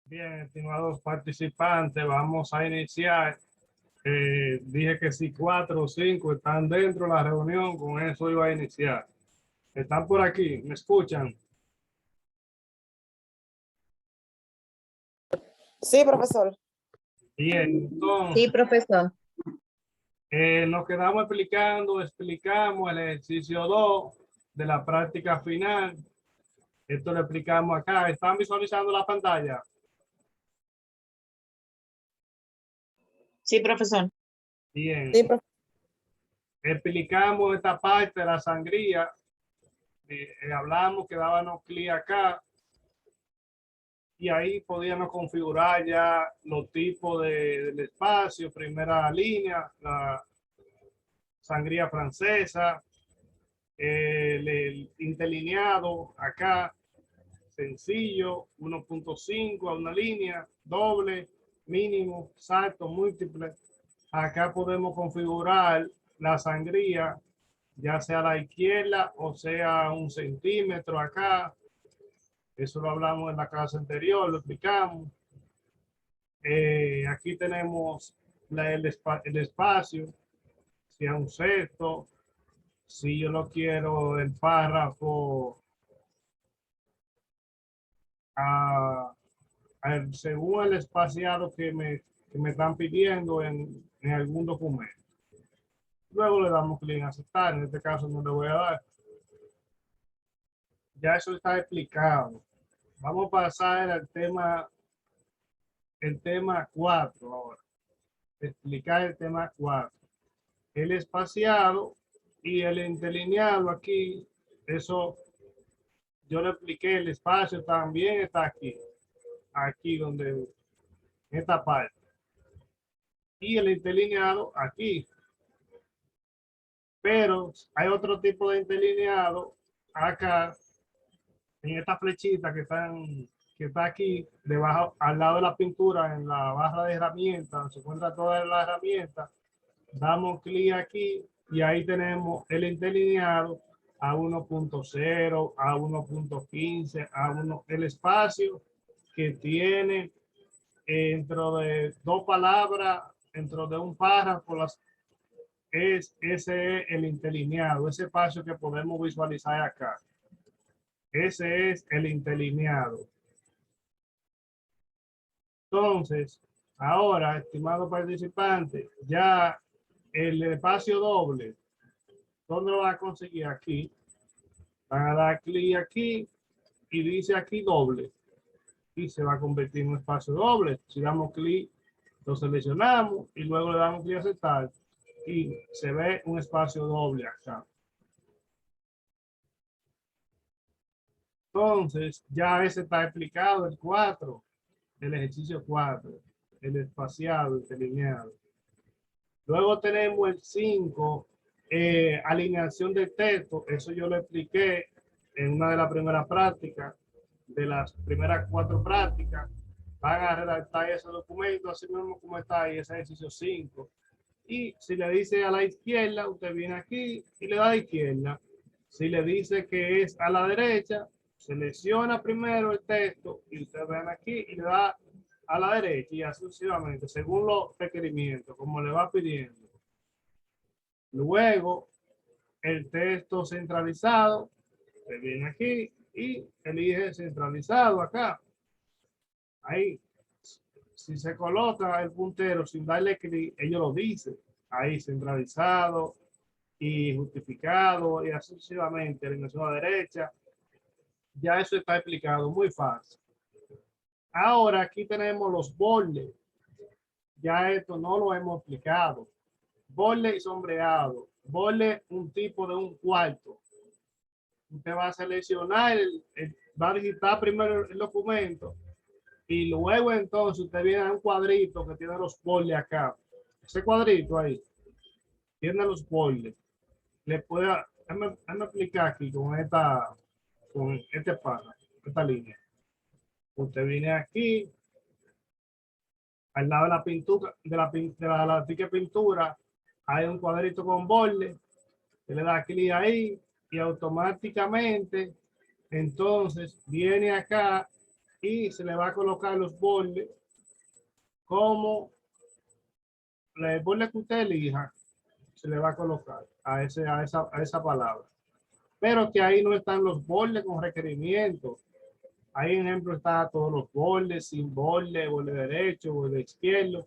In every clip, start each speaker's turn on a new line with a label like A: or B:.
A: Bien, estimados participantes, vamos a iniciar. Dije que si 4 o 5 están dentro de la reunión, con eso iba a iniciar. ¿Están por aquí? ¿Me escuchan?
B: Sí, profesor.
A: Bien,
C: Sí,
A: entonces
C: profesor.
A: nos quedamos explicamos el ejercicio 2 de la práctica final. Esto lo explicamos acá. ¿Están visualizando la pantalla?
C: Sí, profesor.
A: Bien,
B: Sí, profesor.
A: explicamos esta parte de la sangría. Hablamos que dábamos clic acá y ahí podíamos configurar ya los tipos del espacio, primera línea, la sangría francesa, el interlineado acá, sencillo, 1.5 a una línea, doble, mínimo, salto, múltiple. Acá podemos configurar la sangría, ya sea a la izquierda o sea 1 centímetro acá. Eso lo hablamos en la clase anterior, lo explicamos. Aquí tenemos el espacio, si es un sexto, si yo lo quiero el párrafo según el espaciado que me están pidiendo en algún documento. Luego le damos clic en aceptar, en este caso no le voy a dar. Ya eso está explicado. Vamos a pasar al el tema 4 ahora. Explicar el tema 4. El espaciado y el interlineado aquí, eso yo le expliqué, el espacio también está aquí donde, en esta parte. Y el interlineado aquí. Pero hay otro tipo de interlineado acá, en esta flechita que está aquí, debajo, al lado de la pintura, en la barra de herramientas, se encuentra toda la herramienta. Damos clic aquí y ahí tenemos el interlineado a 1.0, a 1.15, a 1, el espacio que tiene dentro de dos palabras, dentro de un párrafo, ese es el interlineado, ese espacio que podemos visualizar acá. Ese es el interlineado. Entonces, ahora, estimado participante, ya el espacio doble, ¿dónde lo va a conseguir? Aquí. Van a dar clic aquí y dice aquí doble. Y se va a convertir en un espacio doble. Si damos clic, lo seleccionamos y luego le damos clic a aceptar y se ve un espacio doble acá. Entonces, ya ese está explicado, el 4, el ejercicio 4, el espaciado, el delineado. Luego tenemos el 5, alineación de texto. Eso yo lo expliqué en una de las primeras prácticas, de las primeras 4 prácticas. Van a redactar ese documento así mismo como está ahí, ese ejercicio 5. Y si le dice a la izquierda, usted viene aquí y le da a la izquierda. Si le dice que es a la derecha, selecciona primero el texto y ustedes ven aquí y le da a la derecha y así sucesivamente, según los requerimientos, como le va pidiendo. Luego, el texto centralizado, se viene aquí y elige centralizado acá. Ahí, si se coloca el puntero sin darle clic, ellos lo dicen. Ahí centralizado y justificado y así sucesivamente, alineación a la derecha. Ya eso está explicado, muy fácil. Ahora aquí tenemos los bordes. Ya esto no lo hemos explicado. Borde y sombreado. Borde, un tipo de un cuarto. Usted va a seleccionar, va a digitar primero el documento y luego entonces usted viene a un cuadrito que tiene los bordes acá. Ese cuadrito ahí tiene los bordes. Le puede, déjame explicar aquí con este párrafo, esta línea. Usted viene aquí, al lado de la pintura, la pintura, hay un cuadrito con borde, le da clic ahí y automáticamente entonces viene acá y se le va a colocar los bordes como el borde que usted elija, se le va a colocar a esa palabra. Pero que ahí no están los bordes con requerimientos. Ahí, en ejemplo, está todos los bordes, sin borde, borde derecho, borde izquierdo.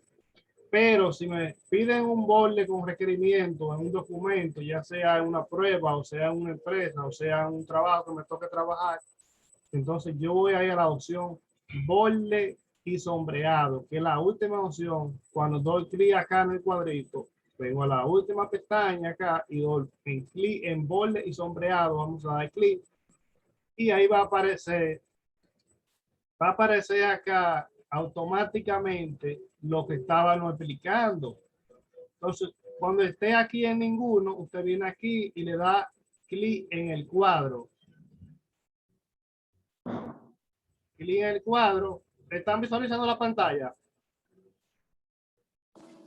A: Pero si me piden un borde con requerimiento en un documento, ya sea en una prueba, o sea en una empresa, o sea en un trabajo que me toque trabajar, entonces yo voy a ir a la opción borde y sombreado, que es la última opción. Cuando doy clic acá en el cuadrito, vengo a la última pestaña acá y doy en clic en borde y sombreado, vamos a dar clic y ahí va a aparecer acá automáticamente lo que estábamos explicando. Entonces, cuando esté aquí en ninguno, usted viene aquí y le da clic en el cuadro. Clic en el cuadro. ¿Están visualizando la pantalla?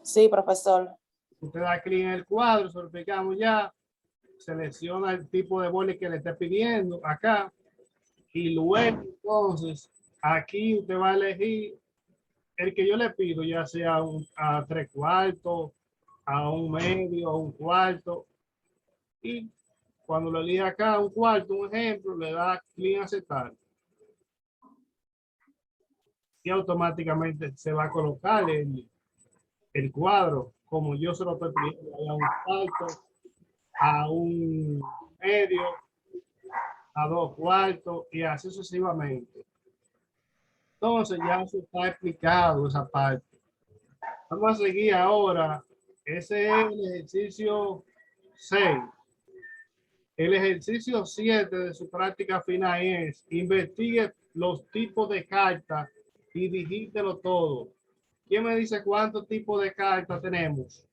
B: Sí, profesor.
A: Usted da clic en el cuadro, se lo explicamos ya. Selecciona el tipo de boli que le esté pidiendo acá. Y luego, entonces, aquí usted va a elegir el que yo le pido, ya sea a 3/4, a 1/2, a 1/4. Y cuando lo elija acá, 1/4, un ejemplo, le da clic en aceptar. Y automáticamente se va a colocar el cuadro, como yo se lo estoy pidiendo, a 1/4, a 1/2, a 2/4 y así sucesivamente. Entonces ya se está explicado esa parte. Vamos a seguir ahora. Ese es el ejercicio 6. El ejercicio 7 de su práctica final es investigue los tipos de cartas y digítelo todo. ¿Quién me dice cuántos tipos de cartas tenemos?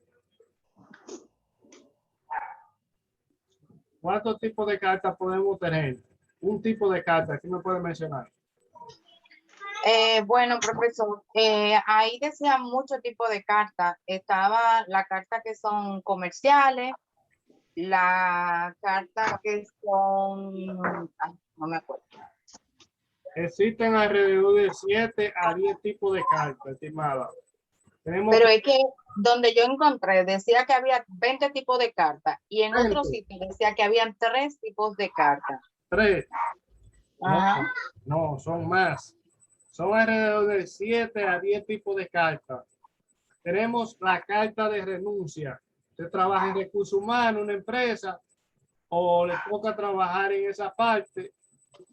A: ¿Cuántos tipos de cartas podemos tener? Un tipo de carta, ¿quién me puede mencionar?
C: Bueno, profesor, ahí decía muchos tipos de cartas. Estaba la carta que son comerciales, la carta que son, ay, no me acuerdo.
A: Existen alrededor de 7 a 10 tipos de cartas, estimada. Tenemos
C: Pero es que donde yo encontré decía que había 20 tipos de cartas y en otro sitio decía que habían 3 tipos de cartas.
A: 3.
C: Ajá.
A: No, son más. Son alrededor de 7 a 10 tipos de cartas. Tenemos la carta de renuncia. Usted trabaja en recursos humanos, en una empresa, o le toca trabajar en esa parte.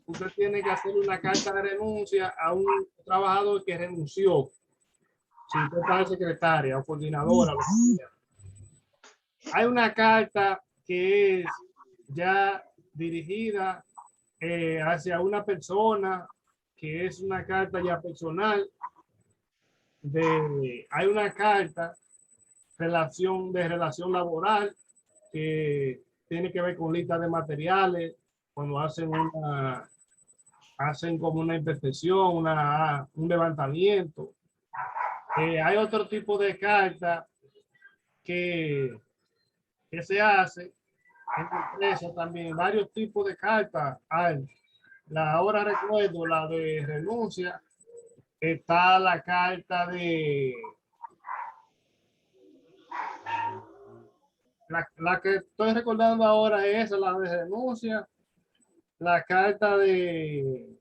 A: Usted tiene que hacer una carta de renuncia a un trabajador que renunció. Si usted está de secretaria o coordinadora, lo que sea. Hay una carta que es ya dirigida hacia una persona, que es una carta ya personal. Hay una carta de relación laboral que tiene que ver con listas de materiales, cuando hacen como una inspección, un levantamiento. Hay otro tipo de carta que se hace en la empresa también, varios tipos de cartas hay. Ahora recuerdo la de renuncia, está la carta la que estoy recordando ahora es la de renuncia, la carta de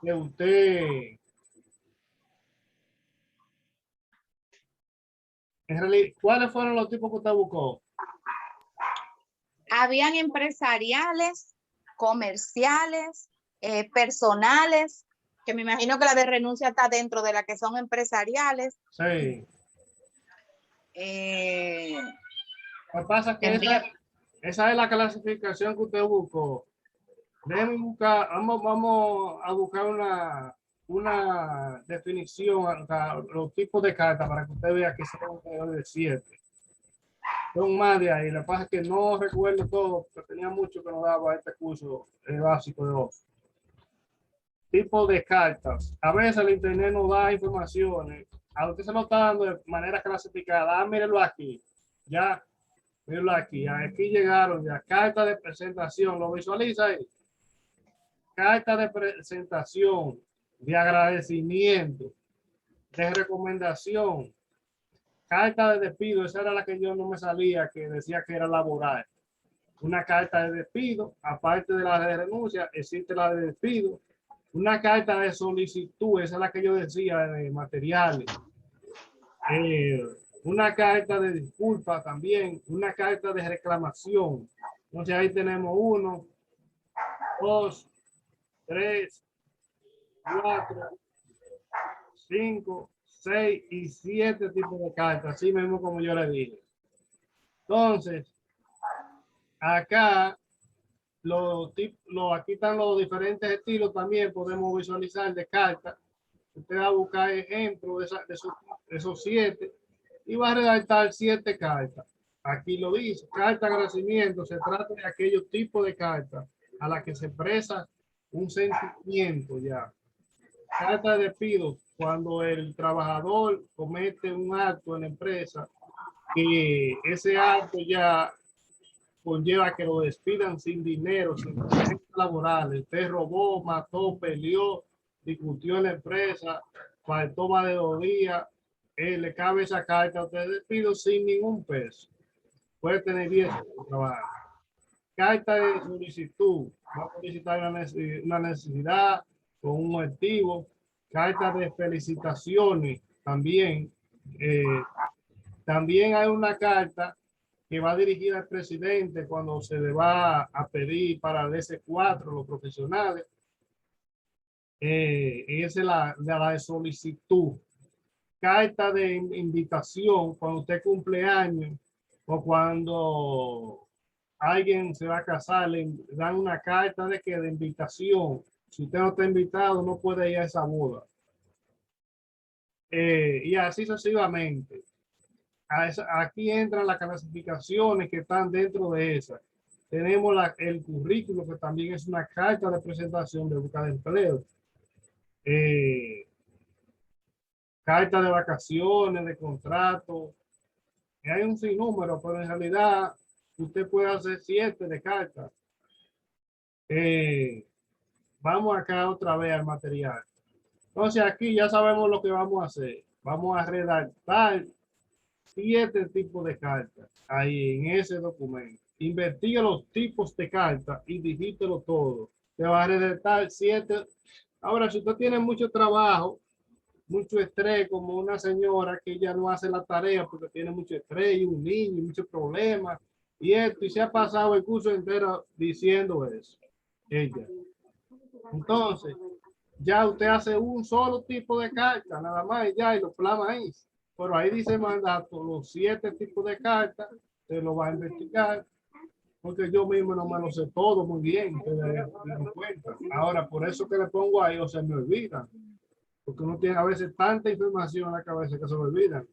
A: usted. En realidad, ¿cuáles fueron los tipos que usted buscó?
C: Habían empresariales, comerciales, personales, que me imagino que la de renuncia está dentro de la que son empresariales.
A: Sí. Lo que pasa es que esa es la clasificación que usted buscó. Déjenme buscar, vamos a buscar una definición, o sea, los tipos de cartas para que usted vea que son alrededor de 7. Son más de ahí. Lo que pasa es que no recuerdo todo, porque tenía mucho que nos daba este curso básico de Office. Tipo de cartas. A veces el internet nos da informaciones. A usted se lo está dando de manera clasificada. Ah, mírenlo aquí. Ya, mírenlo aquí. Aquí llegaron ya. Carta de presentación. ¿Lo visualiza ahí? Carta de presentación. de agradecimiento, de recomendación, carta de despido. Esa era la que yo no me salía, que decía que era laboral. Una carta de despido, aparte de la de renuncia, existe la de despido. Una carta de solicitud, esa es la que yo decía, de materiales. Una carta de disculpa también, una carta de reclamación. Entonces ahí tenemos 1, 2, 3, 4, 5, 6 y 7 tipos de cartas, así mismo como yo le dije. Entonces, acá aquí están los diferentes estilos también, podemos visualizar de cartas. Usted va a buscar ejemplos de esos 7 y va a redactar 7 cartas. Aquí lo dice, carta de agradecimiento, se trata de aquellos tipos de cartas a las que se expresa un sentimiento ya. Carta de despido, cuando el trabajador comete un acto en la empresa, que ese acto ya conlleva que lo despidan sin dinero, sin derechos laborales. Usted robó, mató, peleó, discutió en la empresa, faltó más de 2 días, le cabe esa carta, usted despido sin ningún peso. Puede tener 10 trabajar. Carta de solicitud, va a solicitar una necesidad con un motivo. Carta de felicitaciones también. También hay una carta que va dirigida al presidente cuando se le va a pedir para el S4, los profesionales. Esa es la de solicitud. Carta de invitación cuando usted cumple años o cuando alguien se va a casar, le dan una carta de invitación. Si usted no está invitado, no puede ir a esa boda. Y así sucesivamente. Aquí entran las clasificaciones que están dentro de esa. Tenemos el currículo, que también es una carta de presentación de busca de empleo. Carta de vacaciones, de contrato. Hay un sinnúmero, pero en realidad usted puede hacer 7 de cartas. Vamos acá otra vez al material. Entonces aquí ya sabemos lo que vamos a hacer. Vamos a redactar 7 tipos de cartas ahí en ese documento. Investiga los tipos de cartas y digítelo todo. Te va a redactar 7. Ahora, si usted tiene mucho trabajo, mucho estrés, como una señora que ya no hace la tarea porque tiene mucho estrés y un niño y muchos problemas y esto, y se ha pasado el curso entero diciendo eso. Ella. Entonces, ya usted hace un solo tipo de carta, nada más, y ya, y lo plama ahí. Pero ahí dice mandato, los 7 tipos de cartas, se lo va a investigar, porque yo mismo no me lo sé todo muy bien, cuenta. Ahora, por eso que le pongo ahí, o se me olvida, porque uno tiene a veces tanta información en la cabeza que se me olvida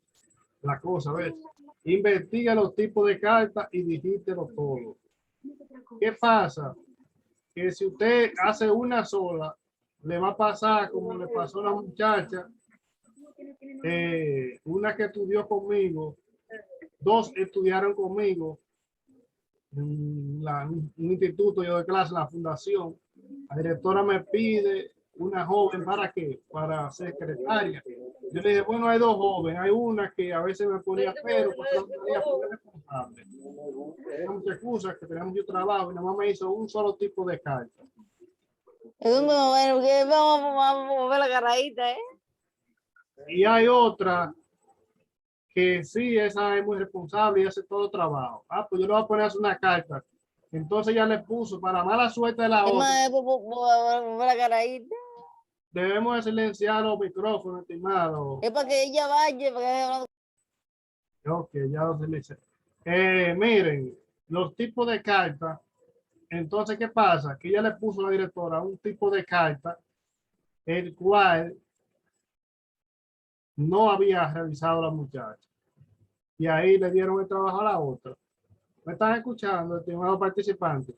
A: la cosa, a veces. Investiga los tipos de cartas y digítelo todo. ¿Qué pasa? Que si usted hace una sola, le va a pasar como le pasó a la muchacha, una que estudió conmigo, 2 estudiaron conmigo en un instituto yo de clase, la fundación. La directora me pide una joven, ¿para qué? Para secretaria. Yo le dije, bueno, hay 2 jóvenes, hay una que a veces me ponía pero, porque no tenía responsable. Tenía muchas excusas, que tenía mucho trabajo, y nada más me hizo un solo tipo de carta.
B: Vamos a mover la carradita,
A: Y hay otra que sí, esa es muy responsable y hace todo el trabajo. Ah, pues yo le voy a poner a hacer una carta. Entonces ya le puso, para mala suerte de la otra,
B: mover la carradita.
A: debemos de silenciar los micrófonos, estimado.
B: Es para que ella vaya, para que...
A: Ok, ya lo silencié. Miren, los tipos de cartas. Entonces, ¿qué pasa? Que ella le puso a la directora un tipo de carta, el cual no había realizado la muchacha. Y ahí le dieron el trabajo a la otra. ¿Me están escuchando, estimado participante?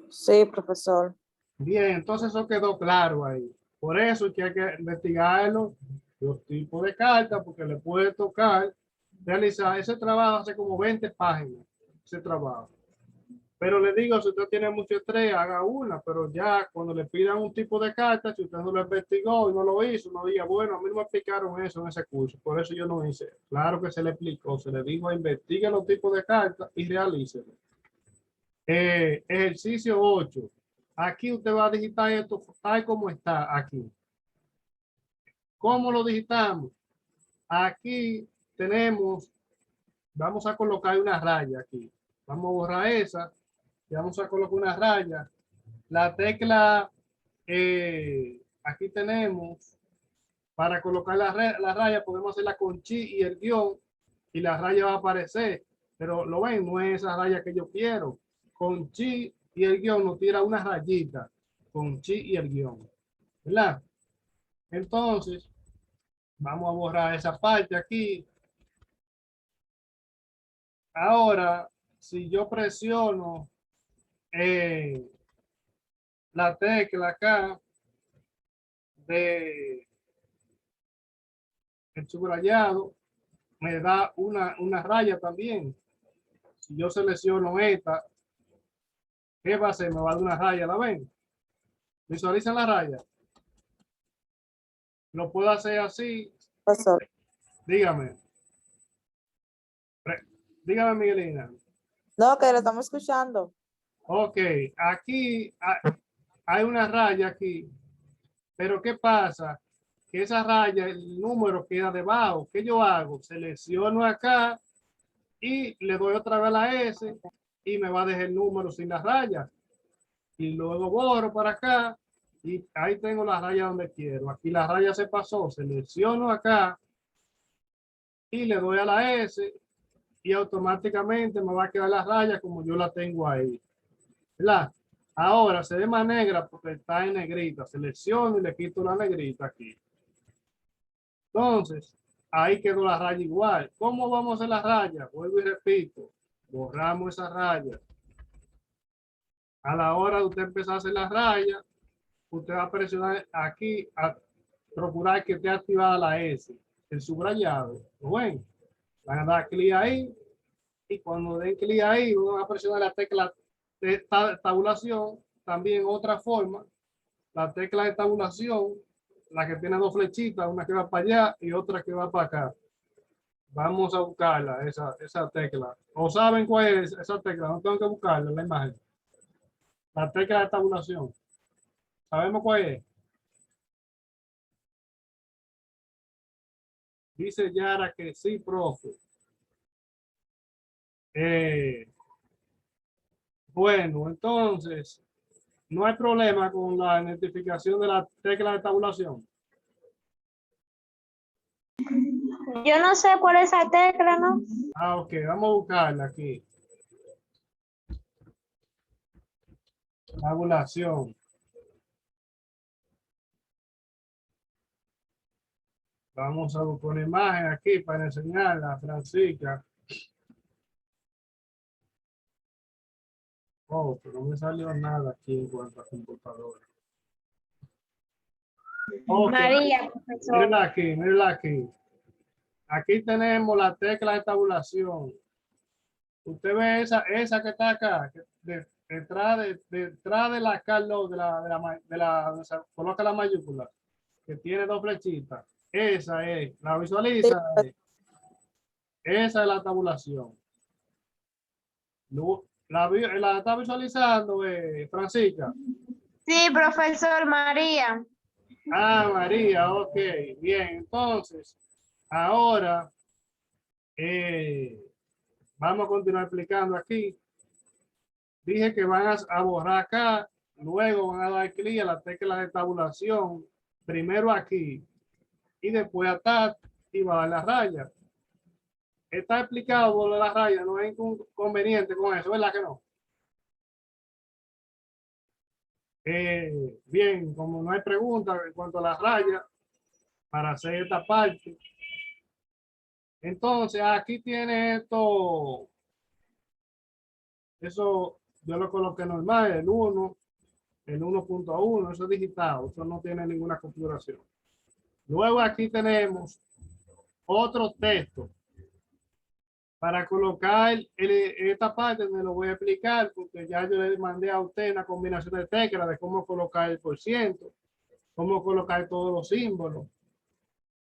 D: Sí, profesor.
A: Bien, entonces eso quedó claro ahí. Por eso es que hay que investigarlo, los tipos de cartas, porque le puede tocar realizar ese trabajo, hace como 20 páginas, ese trabajo. Pero le digo, si usted tiene mucho estrés, haga una, pero ya cuando le pidan un tipo de carta, si usted no lo investigó y no lo hizo, no diga, bueno, a mí no me explicaron eso en ese curso, por eso yo no hice. Claro que se le explicó, se le dijo, investigue los tipos de cartas y realícelo. Ejercicio 8. Aquí usted va a digitar esto tal como está aquí. ¿Cómo lo digitamos? Aquí tenemos, vamos a colocar una raya aquí. Vamos a borrar esa y vamos a colocar una raya. La tecla, aquí tenemos, para colocar la raya, podemos hacerla con chi y el guión y la raya va a aparecer. Pero lo ven, no es esa raya que yo quiero. Con chi y el guión nos tira una rayita con chi y el guión, ¿verdad? Entonces, vamos a borrar esa parte aquí. Ahora, si yo presiono la tecla acá de el subrayado, me da una raya también. Si yo selecciono esta, ¿qué va a hacer? Me va a dar una raya, ¿la ven? Visualizan la raya. Lo puedo hacer así.
D: Profesor.
A: Dígame. Dígame, Miguelina.
D: No, que lo estamos escuchando.
A: Ok, aquí hay una raya aquí, pero ¿qué pasa? Que esa raya, el número queda debajo. ¿Qué yo hago? Selecciono acá y le doy otra vez a la S y me va a dejar el número sin la raya. Y luego borro para acá y ahí tengo la raya donde quiero. Aquí la raya se pasó, selecciono acá y le doy a la S y automáticamente me va a quedar la raya como yo la tengo ahí. ¿Verdad? Ahora se ve más negra porque está en negrita. Selecciono y le quito la negrita aquí. Entonces, ahí quedó la raya igual. ¿Cómo vamos a hacer la raya? Vuelvo y repito. Borramos esa raya. A la hora de usted empezar a hacer la raya, usted va a presionar aquí a procurar que esté activada la S, el subrayado. ¿Lo ven? Van a dar clic ahí y cuando den clic ahí, uno va a presionar la tecla de tabulación. También otra forma, la tecla de tabulación, la que tiene dos flechitas, una que va para allá y otra que va para acá. Vamos a buscarla, esa tecla. ¿O saben cuál es esa tecla? No tengo que buscarla en la imagen. La tecla de tabulación. ¿Sabemos cuál es? Dice Yara que sí, profe. Bueno, entonces, no hay problema con la identificación de la tecla de tabulación.
E: Yo no sé cuál es esa tecla, ¿no?
A: Ah, ok, vamos a buscarla aquí. Tabulación. Vamos a buscar una imagen aquí para enseñarla a Francisca. Oh, pero no me salió nada aquí en cuanto a computadora. Okay.
E: María, profesor.
A: Mírenla aquí, mírenla aquí. Aquí tenemos la tecla de tabulación. Usted ve esa que está acá, detrás de la Carlos, donde se coloca la mayúscula, que tiene dos flechitas. Esa es, la visualiza. Esa es la tabulación. La está visualizando, Francisca.
E: Sí, profesor María.
A: Ah, María, ok, bien. Entonces, ahora vamos a continuar explicando aquí. Dije que van a borrar acá, luego van a dar clic a la tecla de tabulación, primero aquí y después a Tab y va a dar la raya. Está explicado por la raya, no hay inconveniente con eso, ¿verdad que no? Bien, como no hay preguntas en cuanto a la raya, para hacer esta parte. Entonces, aquí tiene esto, eso yo lo coloqué normal, el 1, el 1.1, eso es digital, eso no tiene ninguna configuración. Luego aquí tenemos otro texto. Para colocar esta parte me lo voy a explicar porque ya yo le mandé a usted una combinación de teclas de cómo colocar el por ciento, cómo colocar todos los símbolos.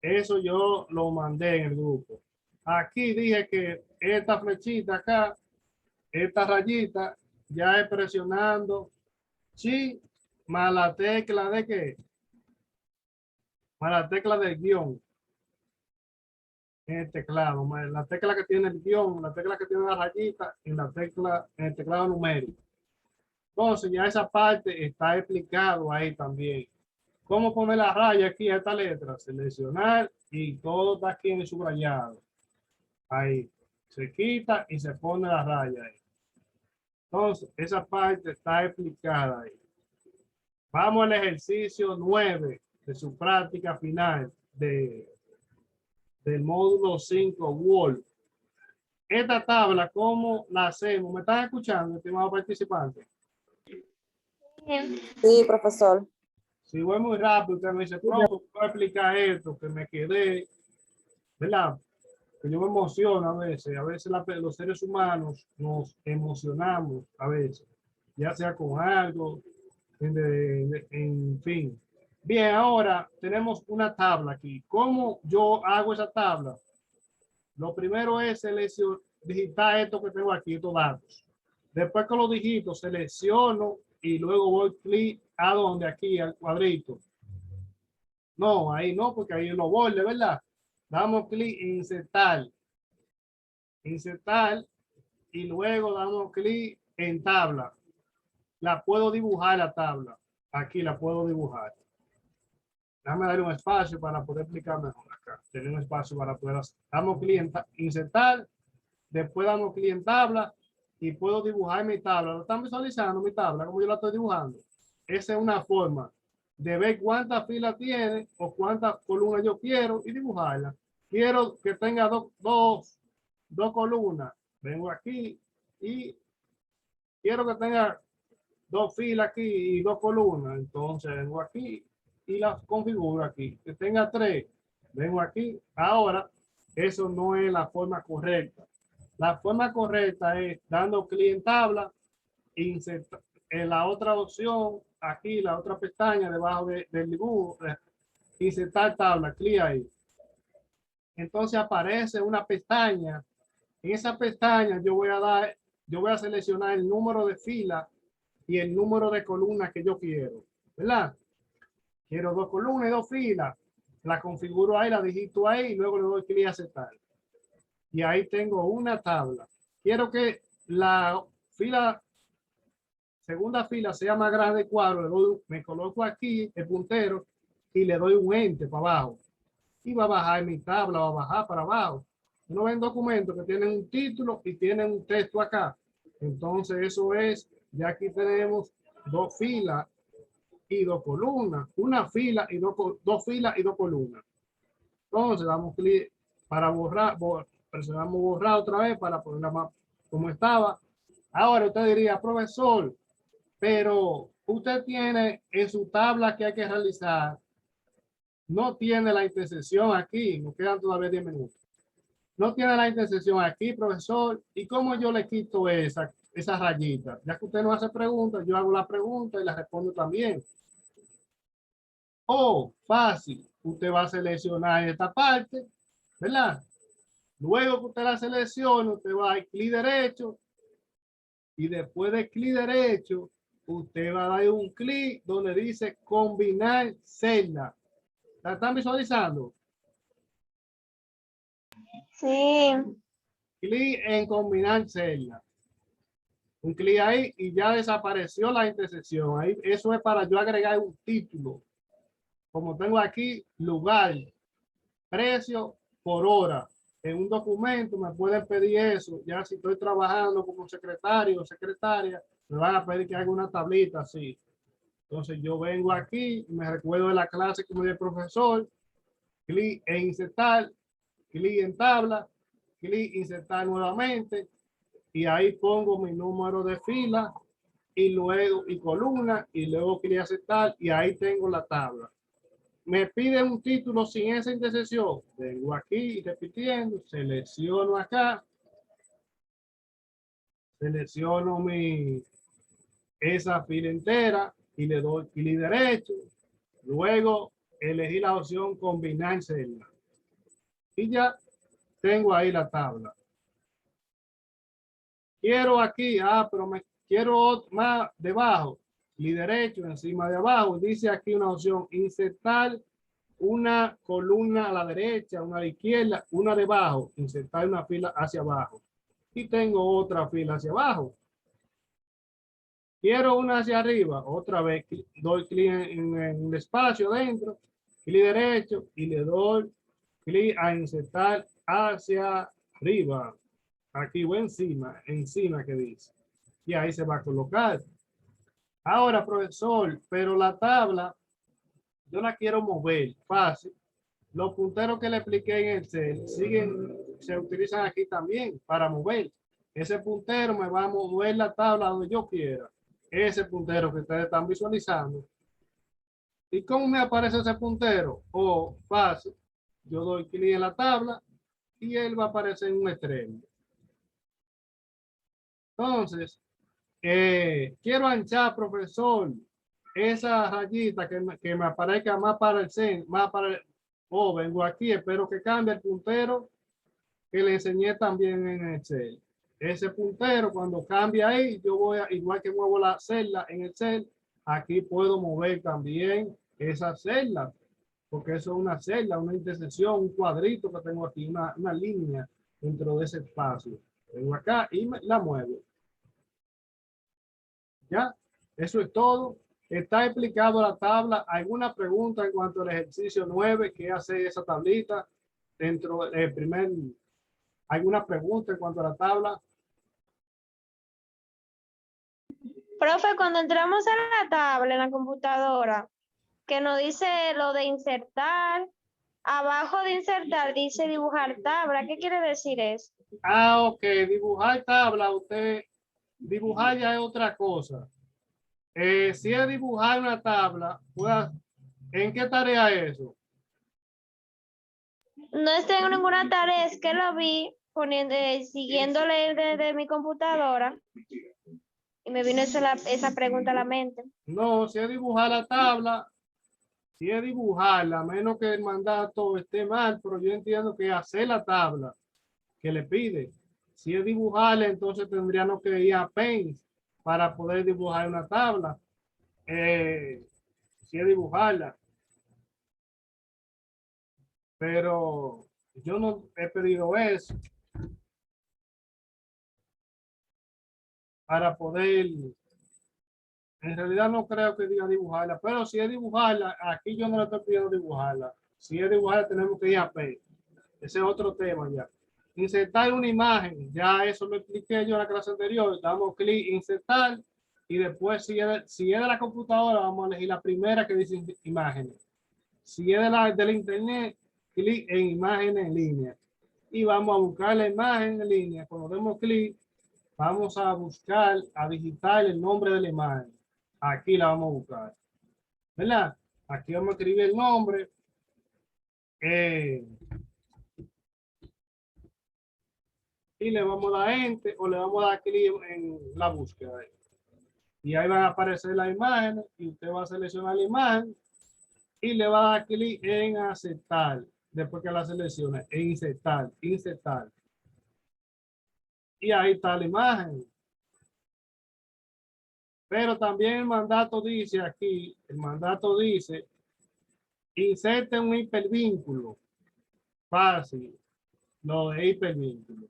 A: Eso yo lo mandé en el grupo. Aquí dije que esta flechita acá, esta rayita, ya es presionando, sí, más la tecla de qué, más la tecla del guión en el teclado, más la tecla que tiene el guión, la tecla que tiene la rayita y la tecla en el teclado numérico. Entonces ya esa parte está explicado ahí también. ¿Cómo poner la raya aquí a esta letra? Seleccionar y todo está aquí en el subrayado. Ahí se quita y se pone la raya ahí. Entonces, esa parte está explicada ahí. Vamos al ejercicio 9 de su práctica final del módulo 5 Word. Esta tabla, ¿cómo la hacemos? ¿Me están escuchando, estimados participantes?
D: Sí, profesor.
A: Si voy muy rápido, usted me dice, profe, ¿puedo explicar esto? Que me quedé, ¿verdad? Que yo me emociono a veces los seres humanos nos emocionamos a veces, ya sea con algo, en fin. Bien, ahora tenemos una tabla aquí. ¿Cómo yo hago esa tabla? Lo primero es digitar esto que tengo aquí, estos datos. Después que lo digito, selecciono y luego voy clic a donde aquí, al cuadrito. No, ahí no, porque ahí lo borde, ¿verdad? Damos clic en insertar. Insertar y luego damos clic en tabla. La puedo dibujar la tabla. Aquí la puedo dibujar. Déjame darle un espacio para poder explicar mejor acá. Tener un espacio para poder hacer. Damos clic en insertar. Después damos clic en tabla y puedo dibujar mi tabla. ¿Lo están visualizando mi tabla? Como yo la estoy dibujando. Esa es una forma de ver cuántas filas tiene o cuántas columnas yo quiero y dibujarla. Quiero que tenga dos columnas. Vengo aquí y quiero que tenga dos filas aquí y dos columnas. Entonces vengo aquí y las configuro aquí. Que tenga tres. Vengo aquí. Ahora, eso no es la forma correcta. La forma correcta es dando clic en tabla, insertar en la otra opción, aquí la otra pestaña debajo del dibujo, insertar tabla, clic ahí. Entonces aparece una pestaña. En esa pestaña yo voy a seleccionar el número de filas y el número de columnas que yo quiero, ¿verdad? Quiero dos columnas y dos filas. La configuro ahí, la digito ahí y luego le doy clic a aceptar. Y ahí tengo una tabla. Quiero que la segunda fila sea más grande el cuadro, me coloco aquí el puntero y le doy un enter para abajo. Y va a bajar mi tabla, va a bajar para abajo. Uno ve en documentos que tienen un título y tienen un texto acá. Entonces eso es, ya aquí tenemos dos filas y dos columnas. Una fila y dos filas y dos columnas. Entonces damos clic para borrar, presionamos borrar otra vez para ponerla más como estaba. Ahora usted diría, profesor, pero usted tiene en su tabla que hay que realizar, no tiene la intersección aquí, nos quedan todavía 10 minutos. No tiene la intersección aquí, profesor, ¿y cómo yo le quito esa rayita? Ya que usted no hace preguntas, yo hago la pregunta y la respondo también. Oh, fácil, usted va a seleccionar esta parte, ¿verdad? Luego que usted la seleccione, usted va a clic derecho y después de clic derecho, usted va a dar un clic donde dice combinar celda. ¿La están visualizando?
E: Sí.
A: Clic en combinar celda. Un clic ahí y ya desapareció la intersección. Ahí, eso es para yo agregar un título. Como tengo aquí, lugar, precio por hora. En un documento me pueden pedir eso. Ya si estoy trabajando como secretario o secretaria, me van a pedir que haga una tablita así. Entonces yo vengo aquí, me recuerdo de la clase que me dio el profesor, clic en insertar, clic en tabla, clic insertar nuevamente y ahí pongo mi número de fila y luego y columna y luego clic aceptar y ahí tengo la tabla. Me pide un título sin esa intersección. Vengo aquí repitiendo, selecciono acá selecciono esa fila entera y le doy clic derecho. Luego elegí la opción combinar celda. Y ya tengo ahí la tabla. Quiero aquí, pero me quiero más debajo, clic derecho encima de abajo. Dice aquí una opción, insertar una columna a la derecha, una a la izquierda, una debajo, insertar una fila hacia abajo. Y tengo otra fila hacia abajo. Quiero una hacia arriba, otra vez doy clic en el espacio dentro, clic derecho y le doy clic a insertar hacia arriba. Aquí o encima que dice. Y ahí se va a colocar. Ahora, profesor, pero la tabla, yo la quiero mover fácil. Los punteros que le expliqué en Excel se utilizan aquí también para mover. Ese puntero me va a mover la tabla donde yo quiera. Ese puntero que ustedes están visualizando. ¿Y cómo me aparece ese puntero? Fácil. Yo doy clic en la tabla y él va a aparecer en un extremo. Entonces, quiero anchar, profesor, esa rayita que me aparezca más para el centro, más para el... vengo aquí, espero que cambie el puntero que le enseñé también en Excel. Ese puntero, cuando cambie ahí, yo voy a, igual que muevo la celda en Excel, aquí puedo mover también esa celda, porque eso es una celda, una intersección, un cuadrito que tengo aquí, una línea dentro de ese espacio. Vengo acá y la muevo. ¿Ya? Eso es todo. Está explicado la tabla. ¿Alguna pregunta en cuanto al ejercicio 9? ¿Qué hace esa tablita? Dentro del primer... ¿Alguna pregunta en cuanto a la tabla?
E: Profe, cuando entramos en la tabla, en la computadora, que nos dice lo de insertar, abajo de insertar dice dibujar tabla. ¿Qué quiere decir eso?
A: Ok. Dibujar tabla, dibujar ya es otra cosa. Si es dibujar una tabla, ¿en qué tarea es eso?
E: No estoy en ninguna tarea, es que lo vi siguiéndole desde mi computadora y me vino esa pregunta a la mente.
A: No, si es dibujar la tabla, si es dibujarla, a menos que el mandato esté mal, pero yo entiendo que hacer la tabla que le pide. Si es dibujarla, entonces tendríamos que ir a Paint para poder dibujar una tabla. Si es dibujarla. Pero yo no he pedido eso para poder, en realidad no creo que diga dibujarla, pero si es dibujarla, aquí yo no le estoy pidiendo dibujarla. Si es dibujarla, tenemos que ir a Paint. Ese es otro tema ya. Insertar una imagen, ya eso lo expliqué yo en la clase anterior. Damos clic insertar y después si es de la computadora vamos a elegir la primera que dice imágenes. Si es de la internet, clic en imágenes en línea y vamos a buscar la imagen en línea. Cuando demos clic, vamos a buscar, a digitar el nombre de la imagen. Aquí la vamos a buscar, ¿verdad? Aquí vamos a escribir el nombre. Y le vamos a dar enter o le vamos a dar clic en la búsqueda. Y ahí van a aparecer las imágenes y usted va a seleccionar la imagen y le va a dar clic en aceptar. Después que la seleccione, en insertar, insertar. Y ahí está la imagen. Pero también el mandato dice aquí, el mandato dice, inserte un hipervínculo. Fácil, lo de hipervínculo.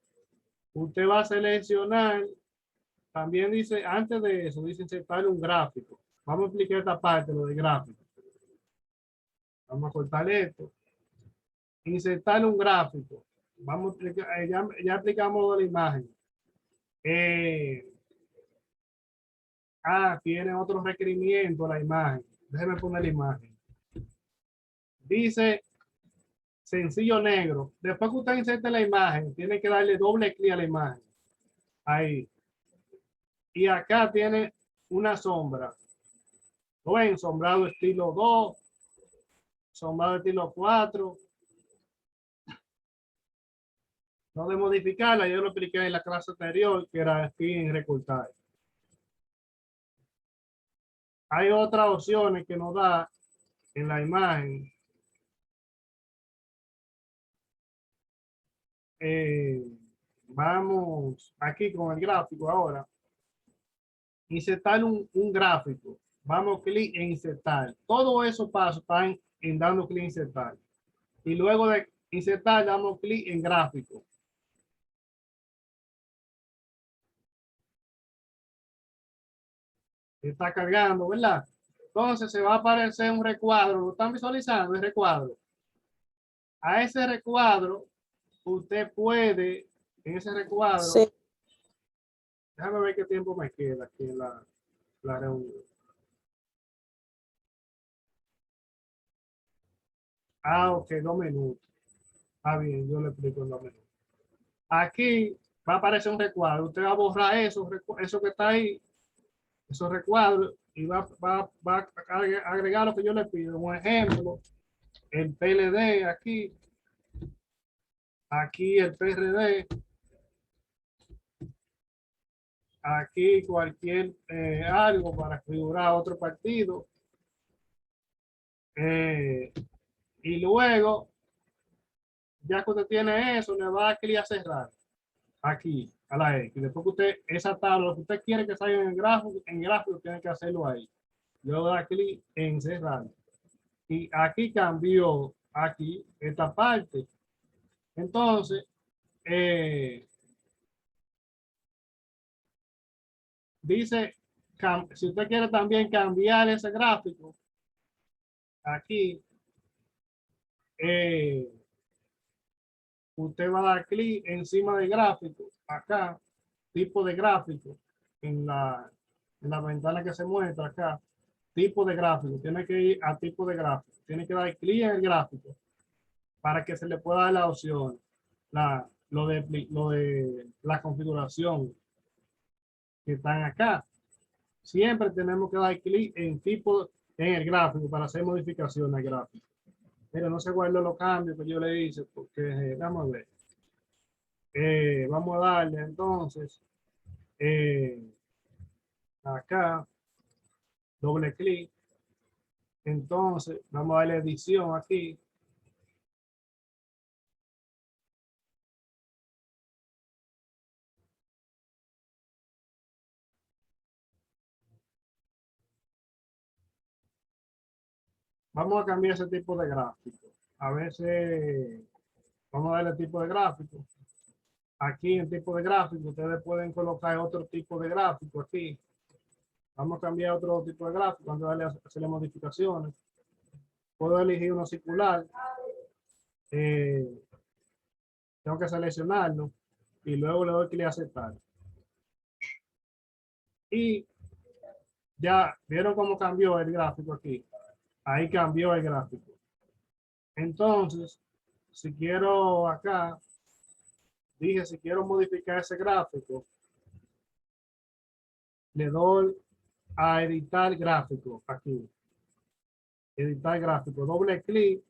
A: Usted va a seleccionar, también dice, antes de eso, dice insertar un gráfico. Vamos a explicar esta parte, lo de gráfico. Vamos a cortar esto. Insertar un gráfico. Vamos a explicar, ya explicamos lo de la imagen. Tiene otro requerimiento la imagen. Déjeme poner la imagen. Dice sencillo negro. Después que usted inserte la imagen, tiene que darle doble clic a la imagen. Ahí. Y acá tiene una sombra. ¿Lo ven? Sombrado estilo 2. Sombrado estilo 4. No de modificarla, yo lo expliqué en la clase anterior, que era aquí en recortar. Hay otras opciones que nos da en la imagen. Vamos aquí con el gráfico ahora. Insertar un gráfico. Vamos clic en insertar. Todos esos pasos están en dando clic en insertar. Y luego de insertar, damos clic en gráfico. Está cargando, ¿verdad? Entonces se va a aparecer un recuadro. ¿Lo están visualizando? El recuadro. A ese recuadro, usted puede, en ese recuadro,
D: Sí.
A: déjame ver qué tiempo me queda aquí en la reunión. Ah, ok, 2 minutos. Está bien, yo le explico en 2 minutos. Aquí va a aparecer un recuadro. Usted va a borrar eso que está ahí, esos recuadros, y va a agregar lo que yo le pido. Un ejemplo, el PLD aquí, el PRD, aquí cualquier algo para figurar otro partido. Y luego, ya que usted tiene eso, le va a clic a cerrar aquí a la X. Después que usted, esa tabla, lo que usted quiere que salga en gráfico, tiene que hacerlo ahí. Luego da clic en cerrar. Y aquí cambió aquí esta parte. Entonces, dice, si usted quiere también cambiar ese gráfico, aquí, usted va a dar clic encima del gráfico, acá, tipo de gráfico, en la ventana que se muestra acá, tipo de gráfico, tiene que ir a tipo de gráfico, tiene que dar clic en el gráfico para que se le pueda dar la opción, lo de la configuración que están acá. Siempre tenemos que dar clic en tipo en el gráfico para hacer modificaciones al gráfico. Pero no se guarden los cambios que yo le hice porque vamos a ver. Vamos a darle entonces acá doble clic. Entonces vamos a darle edición aquí. Vamos a cambiar ese tipo de gráfico. A veces vamos a darle tipo de gráfico. Aquí en tipo de gráfico ustedes pueden colocar otro tipo de gráfico aquí. Vamos a cambiar otro tipo de gráfico. Vamos a darle a hacerle modificaciones. Puedo elegir uno circular. Tengo que seleccionarlo y luego le doy clic a aceptar. Y ya vieron cómo cambió el gráfico aquí. Ahí cambió el gráfico. Entonces, si quiero acá, dije si quiero modificar ese gráfico, le doy a editar gráfico aquí. Editar gráfico. Doble clic